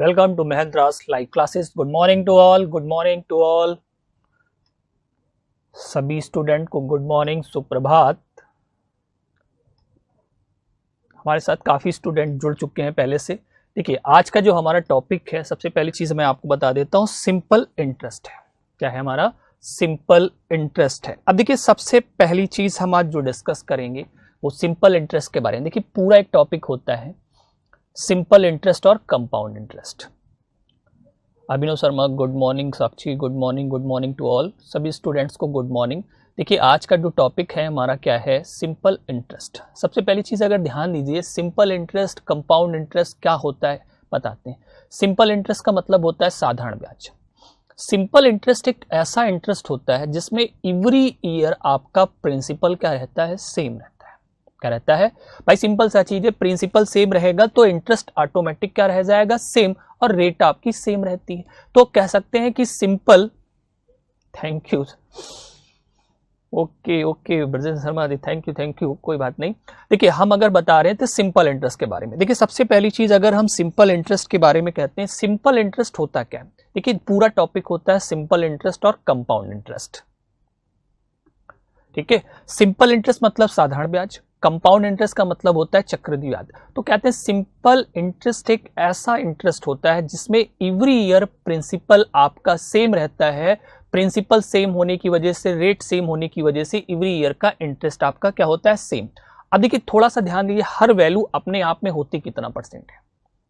Welcome to Mahendra's live classes. Good morning to all. Good morning to all. सभी student को गुड morning, सुप्रभात। हमारे साथ काफ़ी स्टूडेंट जुड़ चुके हैं पहले से। देखिए, आज का जो हमारा टॉपिक है, सबसे पहली चीज़ मैं आपको बता देता हूँ, सिंपल इंटरेस्ट है। क्या है हमारा? सिंपल इंटरेस्ट है। अब देखिए, सबसे पहली चीज़ हम आज जो डिस्कस करेंगे वो सिंपल इंटरेस्ट के बारे में। देखिए, पूरा एक टॉपिक होता है सिंपल इंटरेस्ट और compound interest. Abhinav Sharma good morning, Sakshi good morning to all, सभी स्टूडेंट्स को गुड मॉर्निंग। देखिए, आज का जो टॉपिक है हमारा क्या है? Simple interest. सबसे पहली चीज़ अगर ध्यान दीजिए, सिंपल इंटरेस्ट, कंपाउंड इंटरेस्ट क्या होता है बताते हैं। सिंपल इंटरेस्ट का मतलब होता है साधारण ब्याज। सिंपल इंटरेस्ट एक ऐसा इंटरेस्ट होता है जिसमें एवरी ईयर आपका प्रिंसिपल क्या रहता है? सेम रहता है। क्या रहता है भाई? सिंपल सा चीज है, प्रिंसिपल सेम रहेगा तो इंटरेस्ट ऑटोमेटिक क्या रह जाएगा? सेम, और रेट आपकी सेम रहती है। तो कह सकते हैं कि simple, thank you, okay Brajesh Sharma ji, thank you, कोई बात नहीं। देखिए, हम अगर बता रहे हैं तो सिंपल इंटरेस्ट के बारे में। देखिए, सबसे पहली चीज अगर हम सिंपल इंटरेस्ट के बारे में कहते हैं, सिंपल इंटरेस्ट होता क्या है? देखिए, पूरा टॉपिक होता है सिंपल इंटरेस्ट और कंपाउंड इंटरेस्ट। ठीक है, सिंपल इंटरेस्ट मतलब साधारण ब्याज, कंपाउंड इंटरेस्ट का मतलब होता है चक्रवृद्धि ब्याज। तो कहते हैं सिंपल इंटरेस्ट एक ऐसा इंटरेस्ट होता है जिसमें एवरी ईयर प्रिंसिपल आपका सेम रहता है। प्रिंसिपल सेम होने की वजह से, रेट सेम होने की वजह से एवरी ईयर का इंटरेस्ट आपका क्या होता है? सेम। अब देखिए, थोड़ा सा ध्यान दीजिए, हर वैल्यू अपने आप में होती कितना परसेंट है?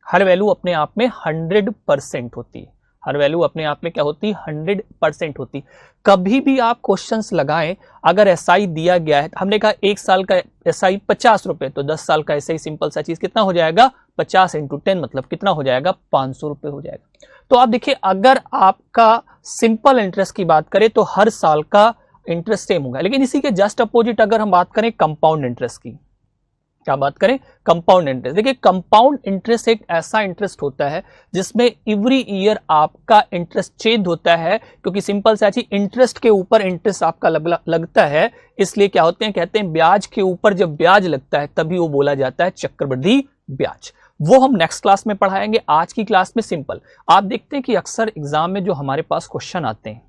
हर वैल्यू अपने आप में 100% होती है। हर वैल्यू अपने आप में क्या होती है? 100% होती। कभी भी आप क्वेश्चंस लगाएं, अगर एसआई दिया गया है, हमने कहा 1 साल का एसआई 50 रुपए, तो 10 साल का एसआई सिंपल सा चीज कितना हो जाएगा? 50 × 10 मतलब कितना हो जाएगा? 500 रुपए हो जाएगा। तो आप देखिए, अगर आपका सिंपल इंटरेस्ट की बात करें तो हर साल का इंटरेस्ट सेम होगा। लेकिन इसी के जस्ट अपोजिट अगर हम बात करें कंपाउंड इंटरेस्ट की, क्या बात करें? Compound interest. देखिए, कंपाउंड इंटरेस्ट एक ऐसा इंटरेस्ट होता है जिसमें एवरी ईयर आपका इंटरेस्ट चेंज होता है, क्योंकि सिंपल सा चीज, इंटरेस्ट के ऊपर इंटरेस्ट आपका लगता है, इसलिए क्या होते हैं? कहते हैं ब्याज के ऊपर जब ब्याज लगता है तभी वो बोला जाता है चक्रवृद्धि ब्याज। वो हम नेक्स्ट क्लास में पढ़ाएंगे। आज की क्लास में सिंपल। आप देखते हैं कि अक्सर एग्जाम में जो हमारे पास क्वेश्चन आते हैं,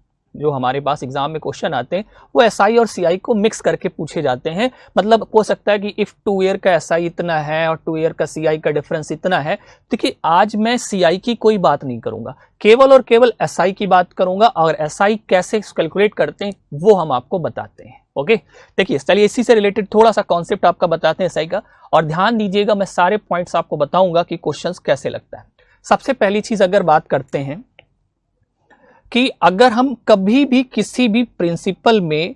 वो एसआई और सीआई को मिक्स करके पूछे जाते हैं। मतलब हो सकता है कि इफ 2 ईयर का एसआई इतना है और 2 ईयर का सीआई का डिफरेंस इतना है। देखिए, आज मैं सीआई की कोई बात नहीं करूंगा, केवल और केवल एसआई की बात करूंगा, और एसआई कैसे कैलकुलेट करते हैं वो हम आपको बताते हैं। ओके, देखिए, चलिए इसी से रिलेटेड थोड़ा सा कॉन्सेप्ट आपका बताते हैं एसआई का, और ध्यान दीजिएगा, मैं सारे पॉइंट्स आपको बताऊंगा कि क्वेश्चंस कैसे लगता है। सबसे पहली चीज अगर बात करते हैं कि अगर हम कभी भी किसी भी प्रिंसिपल में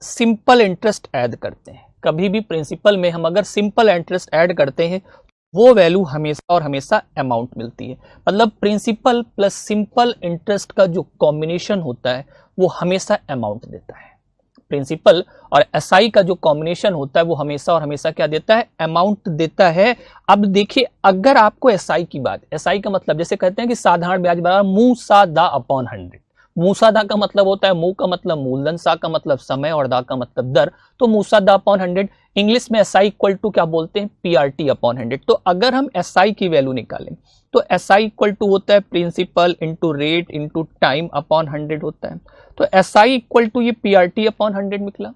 सिंपल इंटरेस्ट ऐड करते हैं, कभी भी प्रिंसिपल में हम अगर सिंपल इंटरेस्ट ऐड करते हैं, वो वैल्यू हमेशा और हमेशा अमाउंट मिलती है। मतलब प्रिंसिपल प्लस सिंपल इंटरेस्ट का जो कॉम्बिनेशन होता है वो हमेशा अमाउंट देता है। प्रिंसिपल और एसआई का जो कॉम्बिनेशन होता है वो हमेशा और हमेशा क्या देता है? अमाउंट देता है। अब देखिए, अगर आपको एसआई की बात, एसआई का मतलब जैसे कहते हैं कि साधारण ब्याज बराबर मू सा दा अपॉन 100। मू सा दा का मतलब होता है, मू का मतलब मूलधन, सा का मतलब समय और दा का मतलब दर, तो मू सा दा अपॉन 100। इंग्लिश में एसआई इक्वल टू क्या बोलते हैं? PRT upon 100। तो अगर हम एसआई की वैल्यू निकालें तो एसआई इक्वल टू होता है principal into rate into time upon 100 होता है। तो एसआई इक्वल टू ये पीआरटी अपॉन 100 निकला।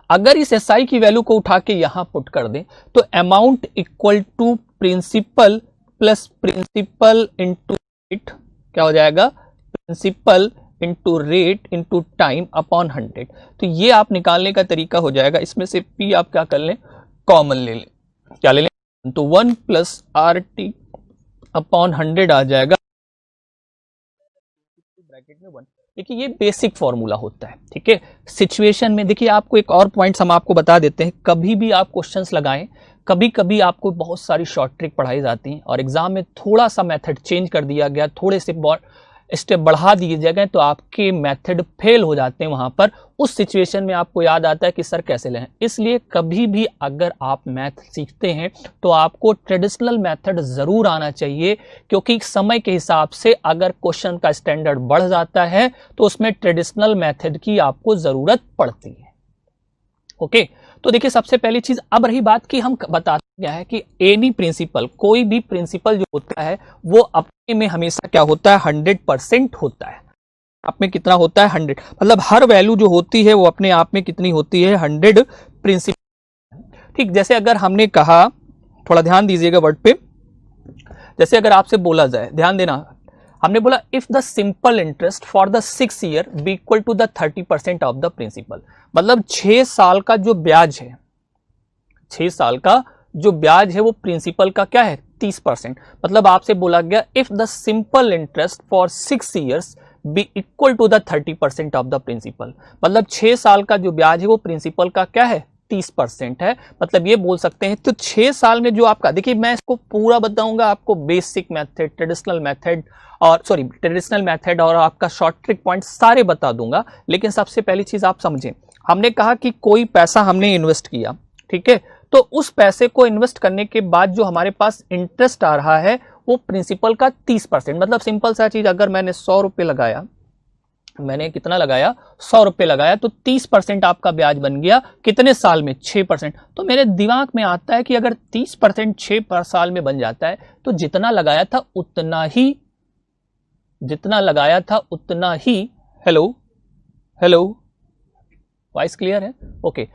अगर इस एसआई की वैल्यू को उठा के यहां पुट कर दें तो amount equal to principal plus principal into rate, क्या हो जाएगा? Principal into rate into time upon 100। तो ये आप निकालने का तरीका हो जाएगा। इसमें से पी आप क्या कर लें? कॉमन ले लें। क्या ले लें? तो 1 प्लस आर टी अपॉन 100 आ जाएगा, ब्रैकेट में 1। देखिए, ये बेसिक फॉर्मूला होता है। ठीक है, सिचुएशन में देखिए, आपको एक और पॉइंट्स हम आपको बता देते हैं। कभी भी आप क्वेश्चंस लगाएं, कभी कभी आपको बहुत सारी शॉर्ट ट्रिक पढ़ाई जाती हैं और एग्जाम में थोड़ा सा मेथड चेंज कर दिया गया, थोड़े से स्टेप बढ़ा दिए जाए तो आपके मेथड फेल हो जाते हैं। वहां पर उस सिचुएशन में आपको याद आता है कि सर कैसे लें। इसलिए कभी भी अगर आप मैथ सीखते हैं तो आपको ट्रेडिशनल मेथड जरूर आना चाहिए, क्योंकि समय के हिसाब से अगर क्वेश्चन का स्टैंडर्ड बढ़ जाता है तो उसमें ट्रेडिशनल मेथड की आपको जरूरत पड़ती है। ओके, तो देखिए, सबसे पहली चीज अब रही बात कि हम बताते क्या है कि एनी प्रिंसिपल, कोई भी प्रिंसिपल जो होता है वो अपने में हमेशा क्या होता है, 100% होता है। आप में कितना होता है, 100, मतलब हर वैल्यू जो होती है वो अपने आप में कितनी होती है, 100 प्रिंसिपल। ठीक, जैसे अगर हमने कहा, थोड़ा ध्यान दीजिएगा वर्ड पे, जैसे अगर आपसे बोला जाए, ध्यान देना, हमने बोला if the simple interest for the 6 year be equal to the 30% of the principal, मतलब 6 साल का जो ब्याज है, 6 साल का जो ब्याज है वो प्रिंसिपल का क्या है, 30%। मतलब आपसे बोला गया if the simple interest for 6 years be equal to the 30% of the principal, मतलब 6 साल का जो ब्याज है वो प्रिंसिपल का क्या है, 30% है। मतलब ये बोल सकते हैं, तो 6 साल में जो आपका, देखिए मैं इसको पूरा बताऊंगा आपको, बेसिक मेथड, ट्रेडिशनल मेथड और ट्रेडिशनल मेथड और आपका शॉर्ट ट्रिक पॉइंट सारे बता दूंगा। लेकिन सबसे पहली चीज आप समझें, हमने कहा कि कोई पैसा हमने इन्वेस्ट किया, ठीक है, तो उस पैसे को इन्वेस्ट करने के बाद जो हमारे पास इंटरेस्ट आ रहा है वो प्रिंसिपल का 30%। मतलब सिंपल सा चीज, अगर मैंने 100 रुपए लगाया, मैंने कितना लगाया, 100 रुपए लगाया, तो 30% आपका ब्याज बन गया कितने साल में, 6%। तो मेरे दिमाग में आता है कि अगर 30% 6 साल में बन जाता है तो जितना लगाया था उतना ही, जितना लगाया था उतना ही, हेलो हेलो, वॉइस क्लियर है, ओके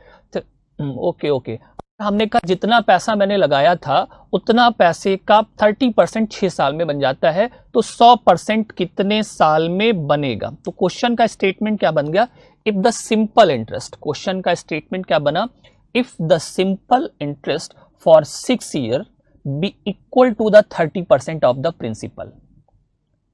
ओके ओके, हमने कहा जितना पैसा मैंने लगाया था उतना पैसे का 30% 6 साल में बन जाता है, तो 100% कितने साल में बनेगा। तो क्वेश्चन का स्टेटमेंट क्या बन गया, if the simple interest, question का स्टेटमेंट क्या बना, if the simple interest for 6 year be equal to the 30% of the principal,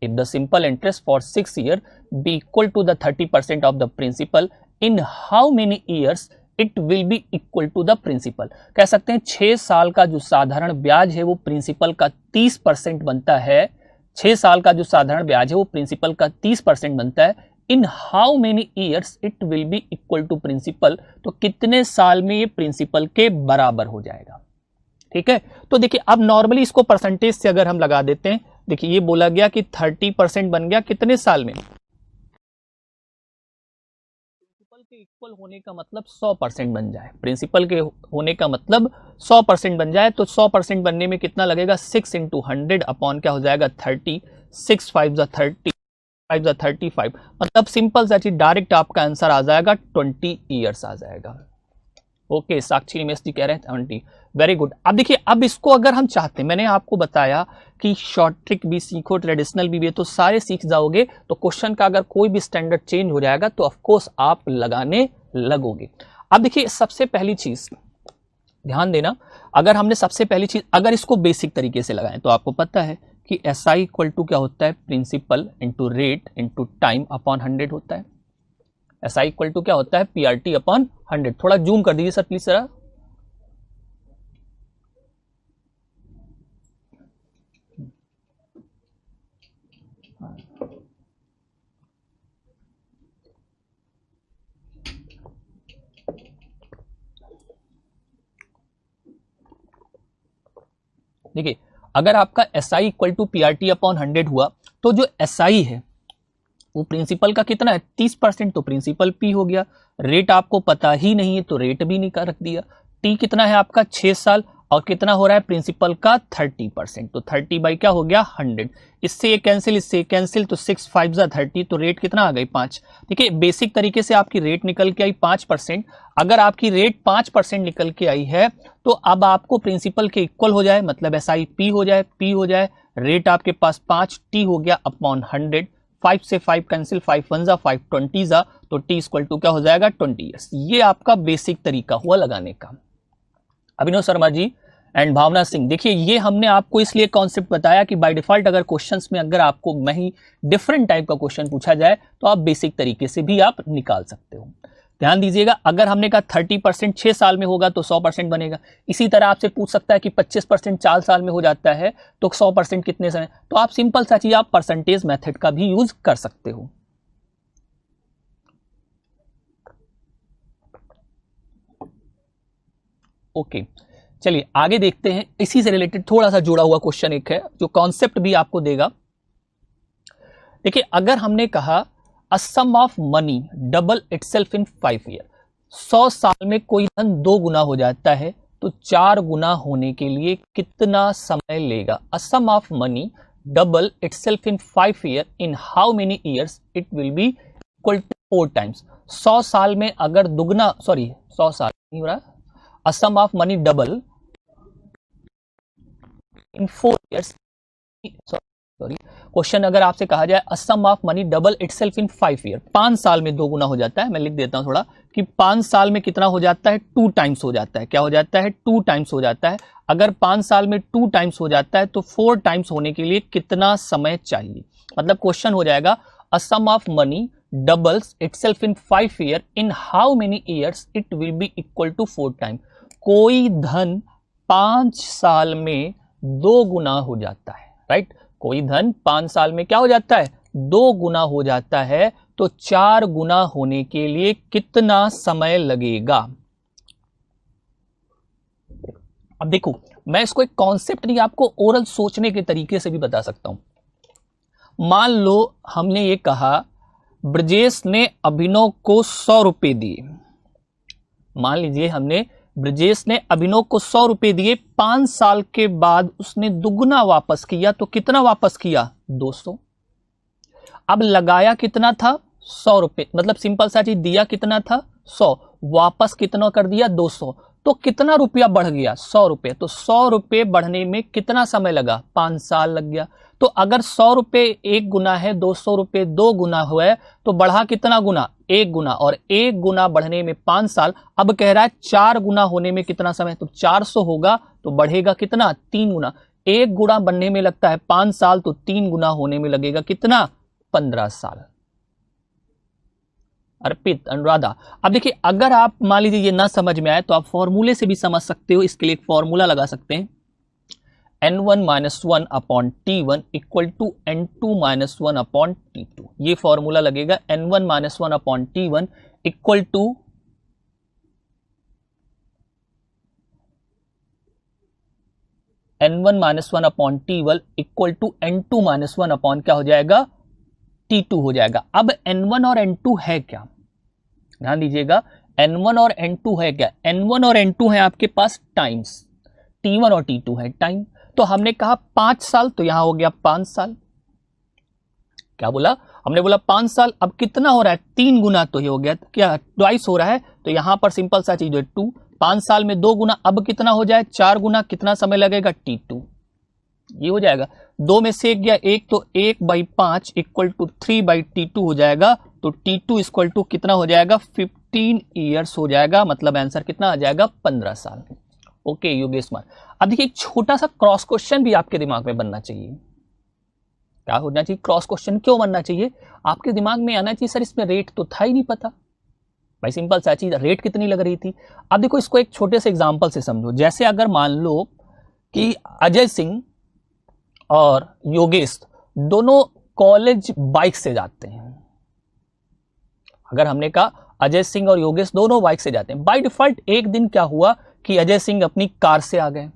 if the simple interest for 6 year be equal to the 30% of the principal, in how many years it will be equal to the principal। कह सकते हैं 6 साल का जो साधारण ब्याज है वो प्रिंसिपल का 30% बनता है, 6 साल का जो साधारण ब्याज है वो प्रिंसिपल का 30% बनता है, in how many years it will be equal to principal, तो कितने साल में ये प्रिंसिपल के बराबर हो जाएगा। ठीक है, तो देखिए अब नॉर्मली इसको परसेंटेज से अगर हम लगा देते हैं, देखिए ये बोला गया कि 30% बन गया कितने साल में, प्रिंसिपल के इक्वल होने का मतलब 100% बन जाए, प्रिंसिपल के होने का मतलब 100% बन जाए, तो 100% बनने में कितना लगेगा, 6 इंटू 100 अपॉन क्या हो जाएगा 30, 6 5 जा 30, 5 जा 35, मतलब सिंपल सा चीज डायरेक्ट आपका आंसर आ जाएगा 20 ईयर्स आ जाएगा। ओके, साक्षी निमेश जी कह रहे हैं 20, वेरी गुड। अब देखिए, अब इसको अगर हम चाहते हैं, मैंने आपको बताया कि शॉर्ट ट्रिक भी सीखो, ट्रेडिशनल भी तो सारे सीख जाओगे, तो क्वेश्चन का अगर कोई भी स्टैंडर्ड चेंज हो जाएगा तो ऑफकोर्स आप लगाने लगोगे। अब देखिए सबसे पहली चीज ध्यान देना, अगर हमने सबसे पहली चीज अगर इसको बेसिक तरीके से लगाएं तो आपको पता है कि SI इक्वल टू क्या होता है, principal into rate into time upon 100 होता है। SI इक्वल टू क्या होता है, PRT अपॉन 100। थोड़ा जूम कर दीजिए सर प्लीज सर। देखिए अगर आपका SI equal to PRT upon 100 हुआ तो जो SI है वो प्रिंसिपल का कितना है, 30%, तो प्रिंसिपल P हो गया। रेट आपको पता ही नहीं है तो रेट भी निकाल रख दिया। T कितना है आपका 6 साल, और कितना हो रहा है प्रिंसिपल का 30%, तो 30 बाई क्या हो गया 100, इससे ये कैंसिल, इससे कैंसिल, तो 6 5 जा 30, तो रेट कितना आ गई 5। देखिए बेसिक तरीके से आपकी रेट निकल के आई 5%। अगर आपकी रेट 5% निकल के आई है तो अब आपको प्रिंसिपल के इक्वल हो जाए, मतलब SI P हो जाए, P हो जाए, रेट आपके पास 5, T हो गया अपॉन 100, 5 से 5 कैंसिल, 5 1 जा 5 20 जा, तो T इक्वल टू क्या हो जाएगा 20 ईयर्स। ये आपका बेसिक तरीका हुआ लगाने का। अभिनव शर्मा जी एंड भावना सिंह, देखिए ये हमने आपको इसलिए कॉन्सेप्ट बताया कि बाय डिफॉल्ट अगर क्वेश्चंस में अगर आपको नहीं डिफरेंट टाइप का क्वेश्चन पूछा जाए तो आप बेसिक तरीके से भी आप निकाल सकते हो। ध्यान दीजिएगा, अगर हमने कहा 30% 6 साल में होगा तो 100% बनेगा। इसी तरह आपसे पूछ सकता है कि 25% 4 साल में हो जाता है तो 100% कितने समय, तो आप सिंपल सा चीज आप परसेंटेज मेथड का भी यूज कर सकते हो। ओके चलिए आगे देखते हैं, इसी से रिलेटेड थोड़ा सा जुड़ा हुआ क्वेश्चन एक है जो कॉन्सेप्ट भी आपको देगा। देखिए अगर हमने कहा a sum of money double itself in 5 year, 100 साल में कोई धन 2 गुना हो जाता है, तो 4 गुना होने के लिए कितना समय लेगा? A sum of money double itself in 5 year, in how many years it will be equal to 4 times. 100 साल में अगर दुगना, सॉरी 100 साल नहीं हो रहा, a sum of money double in 4 years, sorry question अगर आपसे कहा जाए a sum of money double itself in 5 year, 5 साल में 2 गुना हो जाता है। मैं लिख देता हूं थोड़ा कि 5 साल में कितना हो जाता है? 2 टाइम्स हो जाता है। क्या हो जाता है? 2 टाइम्स हो जाता है। अगर 5 साल में 2 टाइम्स हो जाता है तो 4 टाइम्स होने के लिए कितना समय चाहिए? मतलब क्वेश्चन हो जाएगा a sum of money doubles itself in 5 year, in how many years it will be equal to 4 time. कोई धन 5 साल में 2 गुना हो जाता है, राइट? कोई धन 5 साल में क्या हो जाता है? 2 गुना हो जाता है। तो 4 गुना होने के लिए कितना समय लगेगा? अब देखो, मैं इसको एक कॉन्सेप्ट नहीं, आपको ओरल सोचने के तरीके से भी बता सकता हूं। मान लो हमने ये कहा ब्रजेश ने अभिनव को 100 रुपए दिए। मान लीजिए हमने ब्रजेश ने अभिनव को 100 रुपए दिए, 5 साल के बाद उसने दुगुना वापस किया, तो कितना वापस किया? 200। अब लगाया कितना था? 100 रुपए, मतलब सिंपल सा चीज, दिया कितना था? 100, वापस कितना कर दिया? 200। तो कितना रुपया बढ़ गया? 100 रुपए। तो 100 रुपए बढ़ने में कितना समय लगा? 5 साल लग गया। तो अगर 100 रुपए 1 गुना है, 200 रुपए 2 गुना हुआ, तो बढ़ा कितना गुना? 1 गुना, और 1 गुना बढ़ने में 5 साल। अब कह रहा है 4 गुना होने में कितना समय? तो 400 होगा, तो बढ़ेगा कितना? 3 गुना। 1 गुना बनने में लगता है 5 साल, तो 3 गुना होने में लगेगा कितना? 15 साल। अर्पित, अनुराधा। अब देखिए, अगर आप मान लीजिए ये ना समझ में आए तो आप फॉर्मूले से भी समझ सकते हो। इसके लिए एक फॉर्मूला लगा सकते हैं, n1 minus 1 upon t1 equal to n2 minus 1 upon t2। ये फॉर्मूला लगेगा, n1 minus 1 upon t1 equal to n1 minus 1 upon t1 equal to n2 minus 1 upon क्या हो जाएगा? t2 हो जाएगा। अब n1 और n2 है क्या? ध्यान दीजिएगा, n1 और n2 है क्या? n1 और n2 है आपके पास टाइम्स, t1 और t2 है टाइम। तो हमने कहा 5 साल, तो यहां हो गया 5 साल। क्या बोला हमने? बोला 5 साल। अब कितना हो रहा है? 3 गुना, तो ये हो गया क्या? ट्वाइस हो रहा है। तो यहां पर सिंपल सा चीज है 2, 5 साल में 2 गुना। अब कितना हो जाए? 4 गुना। कितना समय लगेगा? t2। ये हो जाएगा, 2 में से 1 गया 1, तो 1/5 इक्वल टू 3/t2 हो जाएगा। तो t2 इक्वल टू कितना हो जाएगा? 15 ईयर्स हो जाएगा। मतलब आंसर कितना आ जाएगा? 15 साल। ओके योगेश कुमार। अब देखिए, एक छोटा सा क्रॉस क्वेश्चन भी आपके दिमाग में बनना चाहिए। क्या होना चाहिए? क्रॉस क्वेश्चन क्यों बनना चाहिए? आपके दिमाग में आना चाहिए, सर इसमें रेट तो था ही नहीं पता। भाई सिंपल सा चीज, रेट कितनी लग रही थी? अब देखो, इसको एक छोटे से एग्जांपल से समझो। जैसे अगर मान लो कि अजय सिंह और योगेश दोनों कॉलेज बाइक से जाते हैं। अगर हमने कहा अजय सिंह और योगेश दोनों बाइक से जाते हैं, बाय डिफॉल्ट एक दिन क्या हुआ कि अजय सिंह अपनी कार से आ गए,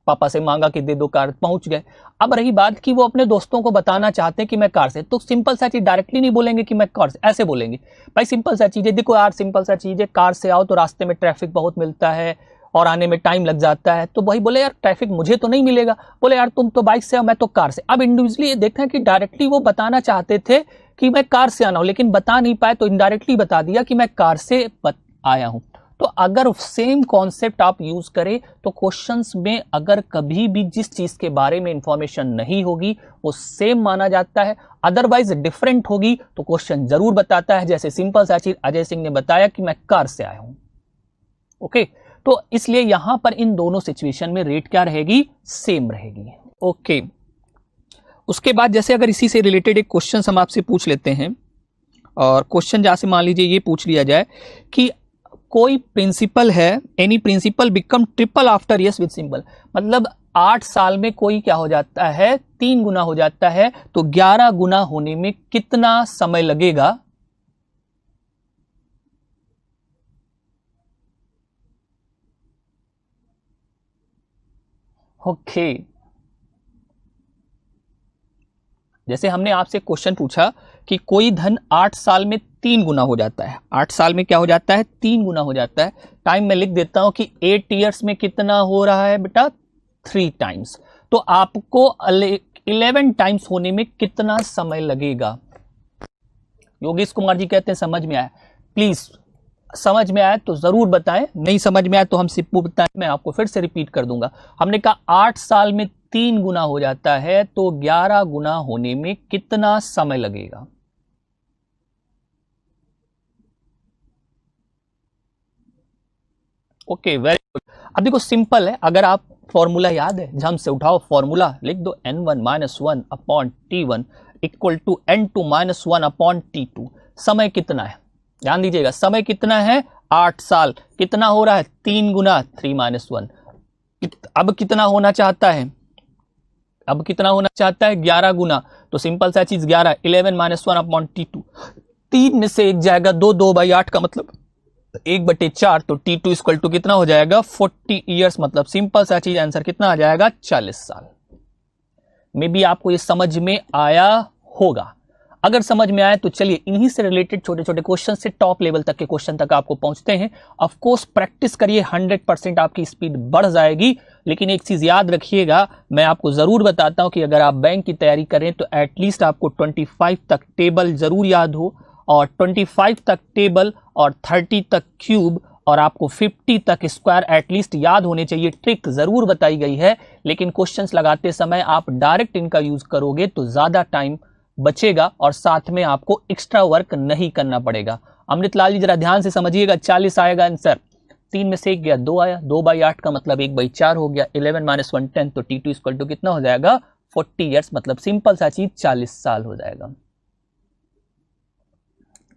पापा से मांगा कि दे दो कार, पहुंच गए। अब रही बात कि वो अपने दोस्तों को बताना चाहते हैं कि मैं कार से, तो सिंपल सा चीज, डायरेक्टली नहीं बोलेंगे कि मैं कार से, ऐसे बोलेंगे। भाई सिंपल सा चीज है, देखो यार सिंपल सा चीज है, कार से आओ तो रास्ते में ट्रैफिक बहुत मिलता है और आने में टाइम लग जाता है। तो वही बोले यार ट्रैफिक मुझे तो नहीं मिलेगा, बोले यार तुम तो बाइक से आओ, मैं तो कार से। अब इंडिविजुअली ये देखते हैं कि डायरेक्टली वो बताना चाहते थे कि मैं कार से आना हूं, लेकिन बता नहीं पाए, तो इनडायरेक्टली बता दिया कि मैं कार से आया हूं। तो अगर सेम कॉन्सेप्ट आप यूज करें तो क्वेश्चंस में अगर कभी भी जिस चीज के बारे में इंफॉर्मेशन नहीं होगी वो सेम माना जाता है, अदरवाइज डिफरेंट होगी तो क्वेश्चन जरूर बताता है। जैसे सिंपल सा चीज अजय सिंह ने बताया कि मैं कार से आया हूं। ओके, तो इसलिए यहां पर इन दोनों सिचुएशन में रेट क्या रहेगी? सेम रहेगी। ओके, उसके बाद जैसे अगर इसी से रिलेटेड एक क्वेश्चन हम आपसे पूछ लेते हैं, और क्वेश्चन जैसे मान लीजिए ये पूछ लिया जाए कि कोई प्रिंसिपल है, any principal become triple after yes with symbol. मतलब 8 साल में कोई क्या हो जाता है? 3 गुना हो जाता है। तो 11 गुना होने में कितना समय लगेगा? ओके, जैसे हमने आपसे क्वेश्चन पूछा कि कोई धन 8 साल में 3 गुना हो जाता है, 8 साल में क्या हो जाता है, 3 गुना हो जाता है। टाइम में लिख देता हूं कि 8 ईयर्स में कितना हो रहा है बेटा, 3 टाइम्स। तो आपको 11 टाइम्स होने में कितना समय लगेगा? योगेश कुमार जी कहते हैं समझ में आया। प्लीज समझ में आया तो जरूर बताएं, नहीं समझ में आया तो हमसे बताएं, मैं आपको फिर से रिपीट कर दूंगा। हमने कहा 8 साल में 3 गुना हो जाता है, तो 11 गुना होने में कितना समय लगेगा? Okay, very good. अब देखो सिंपल है, अगर आप फॉर्मूला याद है, झम से उठाओ फॉर्मूला, लिख दो n1 - 1 upon t1 equal to n2 - 1 upon t2। समय कितना है, ध्यान दीजिएगा, समय कितना है, 8 साल। कितना हो रहा है, 3 गुना 3 - 1। अब कितना होना चाहता है, अब कितना होना चाहता है, 11 गुना। तो सिंपल सा चीज 11, 11 - 1 अपॉन t2। 3 में से 1 जाएगा 2, 2/8 का मतलब 1/4। तो t2 इक्वल टू कितना हो जाएगा, 40 ईयर्स। मतलब सिंपल सा चीज, आंसर कितना आ जाएगा, 40 साल। मे बी आपको ये समझ में आया होगा। अगर समझ में आए तो चलिए इन्हीं से रिलेटेड छोटे छोटे क्वेश्चन से टॉप लेवल तक के क्वेश्चन तक आपको पहुंचते हैं। ऑफ कोर्स प्रैक्टिस करिए, 100% आपकी स्पीड बढ़ जाएगी। लेकिन एक चीज याद रखिएगा, मैं आपको जरूर बताता हूं कि अगर आप बैंक की तैयारी करें तो एटलीस्ट आपको 25 तक टेबल जरूर याद हो, और 25 तक टेबल और 30 तक क्यूब और आपको 50 तक स्क्वायर एटलीस्ट याद होने चाहिए। ट्रिक जरूर बताई गई है, लेकिन क्वेश्चंस लगाते समय आप डायरेक्ट इनका यूज करोगे तो ज्यादा टाइम बचेगा और साथ में आपको एक्स्ट्रा वर्क नहीं करना पड़ेगा। अमृतलाल जी जरा ध्यान से समझिएगा, 40 आएगा आंसर। 3 में से 1 गया, 2 आया, 2/8 का मतलब 1/4 हो गया। 11 - 1 10, तो t2 इक्वल टू कितना हो जाएगा, 40 ईयर्स। मतलब सिंपल सा चीज 40 साल हो जाएगा।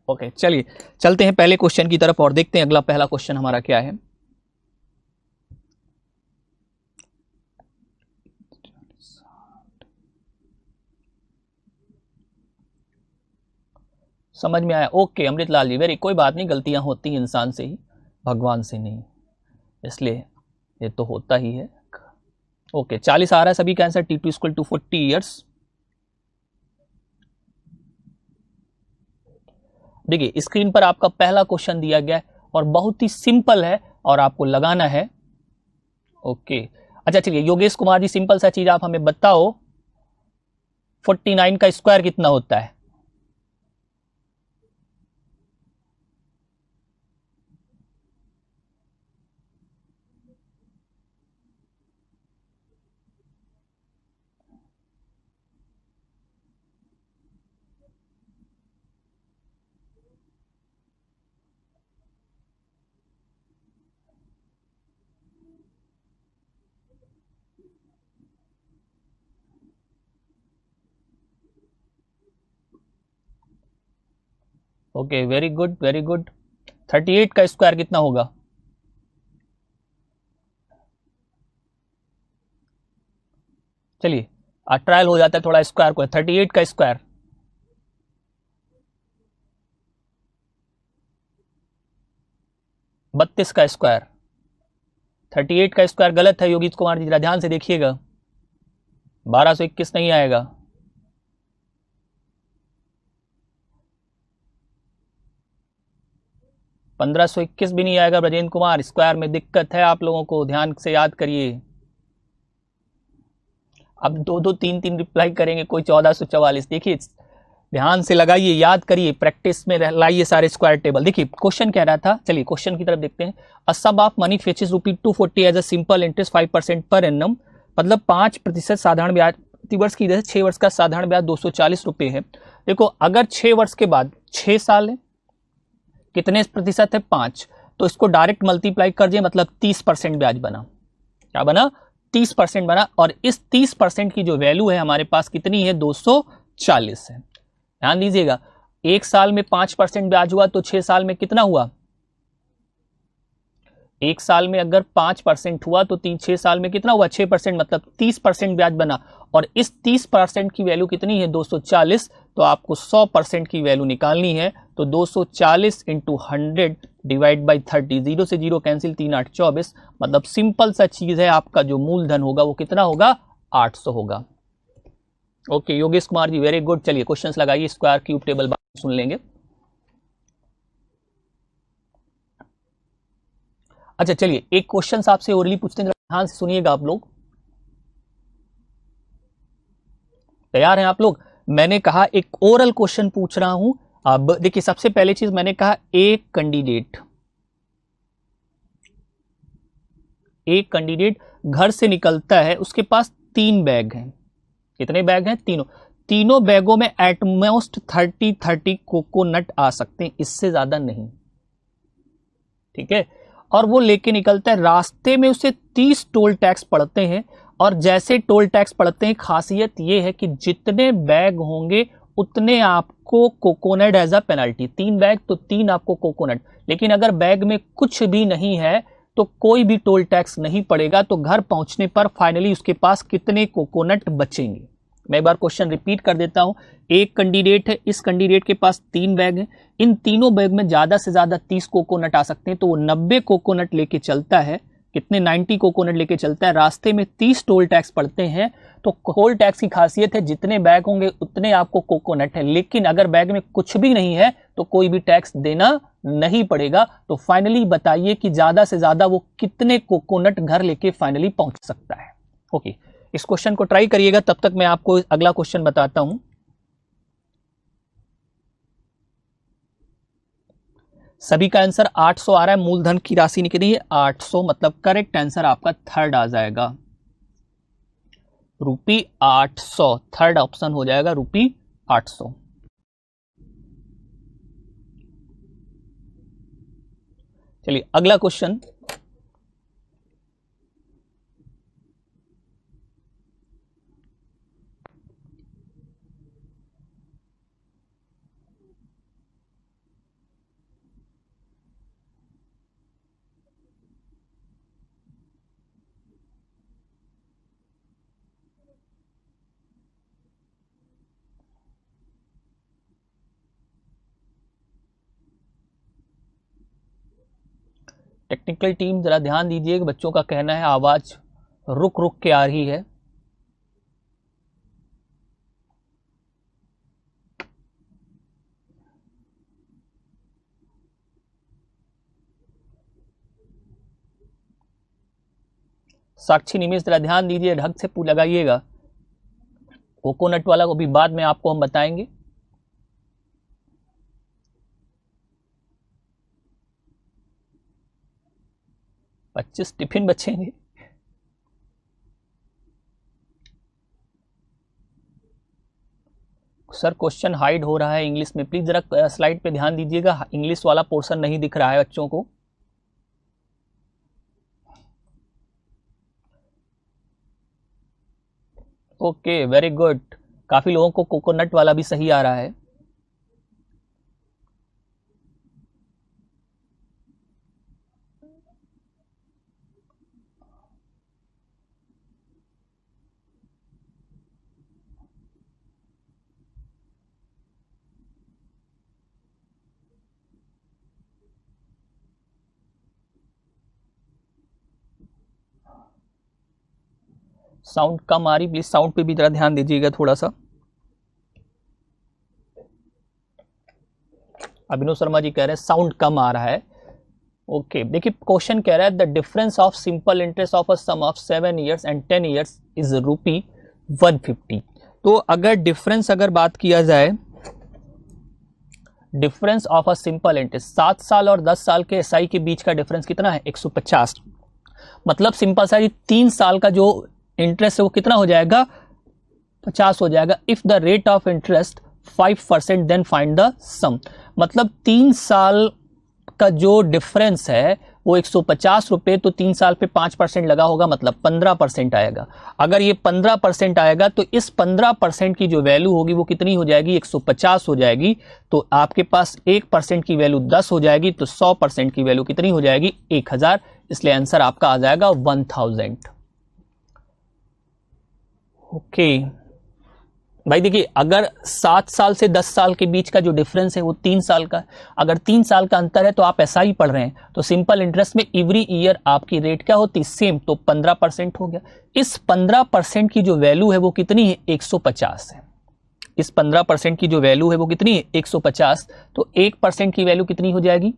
ओके, चलिए चलते हैं पहले क्वेश्चन की तरफ और देखते हैं अगला पहला क्वेश्चन हमारा क्या है। समझ में आया? ओके अमृतलाल जी, वेरी, कोई बात नहीं, गलतियां होती हैं इंसान से ही, भगवान से नहीं, इसलिए ये तो होता ही है। ओके, 40 आ रहा है सभी का answer, t2 equal to 40 years. देखिए स्क्रीन पर आपका पहला क्वेश्चन दिया गया है और बहुत ही सिंपल है और आपको लगाना है। ओके, अच्छा चलिए योगेश कुमार जी, सिंपल सा चीज आप हमें बताओ, 49 का स्क्वायर कितना होता है? Okay, very good very good. 38 का स्क्वायर कितना होगा? चलिए ट्रायल हो जाता है थोड़ा, स्क्वायर को, 38 का स्क्वायर 32 का स्क्वायर। 38 का स्क्वायर गलत है योगेश कुमार जी, जरा ध्यान से देखिएगा, 1221 नहीं आएगा। $1521 भी नहीं आएगा ब्रजेंद्र कुमार, स्क्वायर में दिक्कत है आप लोगों को, ध्यान से याद करिए। अब 2-2 3-3 रिप्लाई करेंगे, कोई 1444। देखिए ध्यान से लगाइए, याद करिए, प्रैक्टिस में लाइए सारे स्क्वायर टेबल। देखिए क्वेश्चन कह रहा था, चलिए क्वेश्चन की तरफ देखते हैं। A sum of money fetches ₹240 as a simple interest 5% per annum, मतलब 5% साधारण ब्याज प्रति वर्ष की वजह से 6 वर्ष का साधारण ब्याज ₹240 है। देखो अगर 6 वर्ष के बाद 6 साल है, कितने प्रतिशत है, 5, तो इसको डायरेक्ट मल्टीप्लाई कर दिए, मतलब 30% ब्याज बना। क्या बना, 30% बना। और इस 30% की जो वैल्यू है हमारे पास कितनी है, 240 है। ध्यान दीजिएगा, 1 साल में 5% ब्याज हुआ तो 6 साल में कितना हुआ, 1 साल में अगर 5% हुआ तो 6 साल में कितना हुआ, 6%, मतलब 30% ब्याज बना। और इस 30% की वैल्यू कितनी है, 240। तो आपको 100% की वैल्यू निकालनी है, तो 240 इंटू 100 डिवाइड बाई 30, 0 से 0 कैंसिल, 3 8 24। मतलब सिंपल सा चीज है, आपका जो मूलधन होगा वो कितना होगा, 800 होगा। ओके योगेश कुमार जी वेरी गुड। चलिए क्वेश्चंस लगाइए, स्क्वायर क्यूब टेबल सुन लेंगे। अच्छा चलिए एक क्वेश्चन आपसे ओरली पूछते हैं, ध्यान से सुनिएगा आप लोग। तैयार हैं आप लोग? मैंने कहा एक ओरल क्वेश्चन पूछ रहा हूं। अब देखिए सबसे पहले चीज मैंने कहा एक कैंडिडेट घर से निकलता है, उसके पास 3 बैग हैं। कितने बैग हैं? तीनों बैगों में एटमोस्ट 30 कोकोनट आ सकते हैं, इससे ज्यादा नहीं। ठीक है, और वो लेके निकलता है। रास्ते में उसे 30 टोल टैक्स पड़ते हैं, और जैसे टोल टैक्स पड़ते हैं खासियत ये है कि जितने बैग होंगे उतने आपको coconut as a penalty. 3 bag तो 3 आपको कोकोनट, लेकिन अगर बैग में कुछ भी नहीं है तो कोई भी टोल टैक्स नहीं पड़ेगा। तो घर पहुंचने पर फाइनली उसके पास कितने कोकोनट बचेंगे? मैं एक बार क्वेश्चन रिपीट कर देता हूं। एक कैंडिडेट है, इस कैंडिडेट के पास 3 बैग हैं, इन तीनों बैग में ज्यादा से ज्यादा 30 कोकोनट आ सकते हैं, तो वो 90 कोकोनट लेके चलता है। कितने? 90 कोकोनट लेके चलता है। रास्ते में 30 टोल टैक्स पड़ते हैं। तो टोल टैक्स की खासियत है जितने बैग होंगे उतने आपको कोकोनट है, लेकिन अगर बैग में कुछ भी नहीं है तो कोई भी टैक्स देना नहीं पड़ेगा। तो फाइनली बताइए कि ज्यादा से ज्यादा वो कितने कोकोनट घर लेके फाइनली पहुंच सकता है। ओके, इस क्वेश्चन को ट्राई करिएगा, तब तक मैं आपको अगला क्वेश्चन बताता हूं। सभी का आंसर 800 आ रहा है। मूलधन की राशि निकली है 800, मतलब करेक्ट आंसर आपका थर्ड आ जाएगा, ₹800। थर्ड ऑप्शन हो जाएगा ₹800। चलिए अगला क्वेश्चन। टेक्निकल टीम जरा ध्यान दीजिए, बच्चों का कहना है आवाज रुक रुक के आ रही है। साक्षी निमेश जरा ध्यान दीजिए, ढंग से लगाइएगा। कोकोनट वाला को भी बाद में आपको हम बताएंगे। $25 टिफिन बचेंगे। सर क्वेश्चन हाइड हो रहा है इंग्लिश में, प्लीज जरा स्लाइड पे ध्यान दीजिएगा, इंग्लिश वाला पोर्शन नहीं दिख रहा है बच्चों को। ओके वेरी गुड, काफी लोगों को कोकोनट वाला भी सही आ रहा है। साउंड कम आ रही, प्लीज साउंड पे भी जरा ध्यान दीजिएगा थोड़ा सा। अभिनव शर्मा जी कह रहे हैं साउंड कम आ रहा है। ओके देखिए क्वेश्चन कह रहा है the difference of simple interest of a sum of 7 years and 10 years is ₹150। तो अगर डिफरेंस अगर बात किया जाए, difference of a simple interest 7 साल और 10 साल के एसआई के बीच का डिफरेंस कितना है? 150। मतलब सिंपल सा 3 साल का जो इंटरेस्ट है वो कितना हो जाएगा? 50 हो जाएगा। If the rate of interest 5% then find the sum. मतलब 3 साल का जो डिफरेंस है वो 150 रुपए, तो 3 साल पे 5% लगा होगा, मतलब 15% आएगा। अगर ये 15% आएगा तो इस 15% की जो वैल्यू होगी वो कितनी हो जाएगी? 150 हो जाएगी। तो आपके पास 1% की वैल्यू 10 हो जाएगी, तो 100% की वैल्यू कितनी हो जाएगी? 1000। इसलिए आंसर आपका आ जाएगा 1000। ओके भाई देखिए, अगर 7 साल से 10 साल के बीच का जो डिफरेंस है वो 3 साल का, अगर 3 साल का अंतर है तो आप एसआई पढ़ रहे हैं, तो सिंपल इंटरेस्ट में एवरी ईयर आपकी रेट क्या होती, सेम, तो 15% हो गया। इस 15% की जो वैल्यू है वो कितनी है, 150 है। इस 15% की जो वैल्यू है वो कितनी है, 150। तो 1% की वैल्यू कितनी हो जाएगी,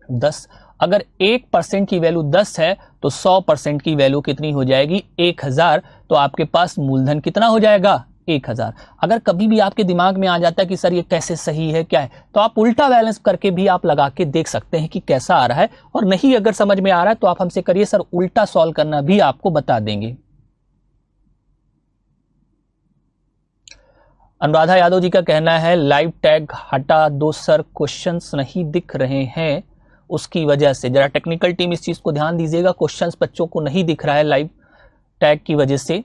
10। अगर 1% की वैल्यू 10 है तो 100% की वैल्यू कितनी हो जाएगी, 1000। तो आपके पास मूलधन कितना हो जाएगा, 1000। अगर कभी भी आपके दिमाग में आ जाता है कि सर ये कैसे सही है, क्या है, तो आप उल्टा बैलेंस करके भी आप लगा के देख सकते हैं कि कैसा आ रहा है। और नहीं अगर समझ में आ रहा है तो आप हमसे करिए सर, उल्टा सॉल्व करना भी आपको बता देंगे। अनुराधा यादव जी का कहना है लाइव टैग हटा दो सर, क्वेश्चंस नहीं दिख रहे हैं उसकी वजह से। जरा टेक्निकल टीम इस चीज को ध्यान दीजिएगा, क्वेश्चंस बच्चों को नहीं दिख रहा है लाइव टैग की वजह से।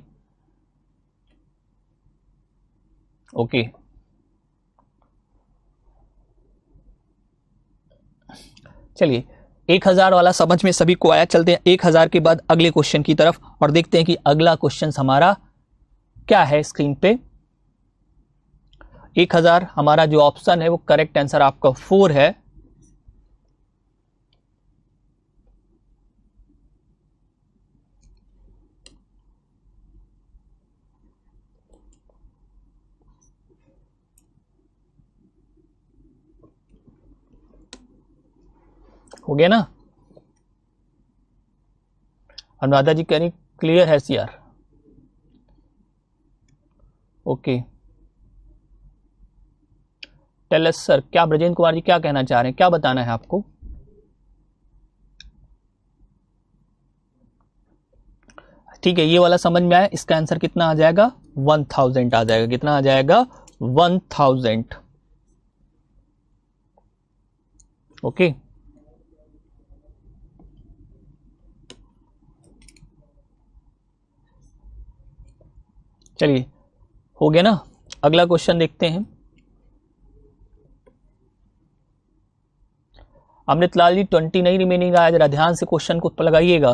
ओके, चलिए 1000 वाला समझ में सभी को आया। चलते हैं 1000 के बाद अगले क्वेश्चन की तरफ और देखते हैं कि अगला क्वेश्चन हमारा क्या है स्क्रीन पे। 1000 हमारा जो ऑप्शन है वो करेक्ट आंसर आपका 4 है। हो गया ना, अनुराधा जी कह रही क्लियर है CR. Okay, tell us sir, क्या ब्रजेंद्र कुमार जी क्या कहना चाह रहे हैं, क्या बताना है आपको। ठीक है, ये वाला समझ में आया। इसका आंसर कितना आ जाएगा, 1000 आ जाएगा। कितना आ जाएगा, 1000। ओके, चलिए हो गया ना। अगला क्वेश्चन देखते हैं। अमृतलाल जी 20 नहीं रिमेनिंग आया, जरा ध्यान से क्वेश्चन को लगाइएगा।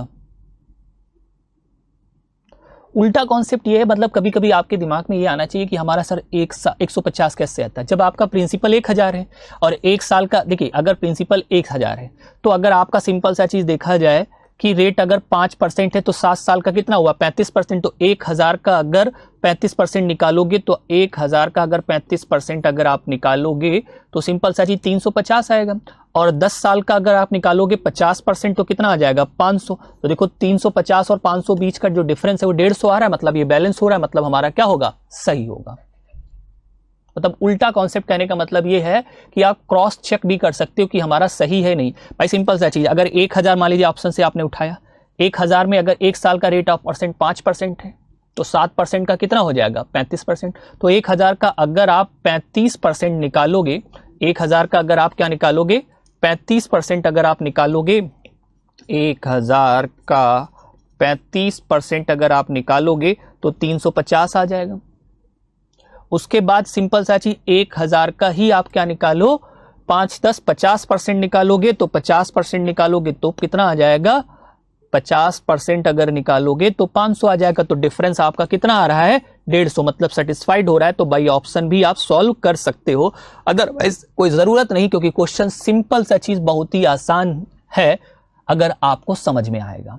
उल्टा कॉन्सेप्ट ये है, मतलब कभी कभी आपके दिमाग में ये आना चाहिए कि हमारा सर 150 कैसे आता है, जब आपका प्रिंसिपल 1000 है और 1 साल का, देखिए अगर प्रिंसिपल 1000 है तो अगर आपका सिंपल सा चीज देखा जाए कि रेट अगर 5% है तो 7 साल का कितना हुआ, 35%। तो 1000 का अगर 35% निकालोगे तो 1000 का अगर 35% अगर आप निकालोगे तो सिंपल सा चीज 350 आएगा। और 10 साल का अगर आप निकालोगे 50% तो कितना आ जाएगा, 500। तो देखो 350 और 500 बीच का जो डिफरेंस है वो 150 आ रहा है, मतलब ये बैलेंस हो रहा है, मतलब हमारा क्या होगा, सही होगा। मतलब उल्टा कॉन्सेप्ट कहने का मतलब ये है कि आप क्रॉस चेक भी कर सकते हो कि हमारा सही है नहीं। भाई सिंपल सा चीज, अगर 1000 मान लीजिए ऑप्शन से आपने उठाया, 1000 में अगर 1 साल का रेट ऑफ परसेंट 5% है तो 7% का कितना हो जाएगा, 35%। तो 1000 का अगर आप 35% निकालोगे, 1000 का अगर आप क्या निकालोगे, 35% अगर आप निकालोगे, 1000 का 35% अगर आप निकालोगे तो 350 आ जाएगा। उसके बाद सिंपल सा चीज 1000 का ही आप क्या निकालो, 5 10 50% निकालोगे तो 50% निकालोगे तो कितना आ जाएगा, 50% अगर निकालोगे तो 500 आ जाएगा। तो डिफरेंस आपका कितना आ रहा है, 150, मतलब सेटिस्फाइड हो रहा है। तो बाई ऑप्शन भी आप सॉल्व कर सकते हो, अदरवाइज कोई जरूरत नहीं, क्योंकि क्वेश्चन सिंपल सा चीज बहुत ही आसान है अगर आपको समझ में आएगा।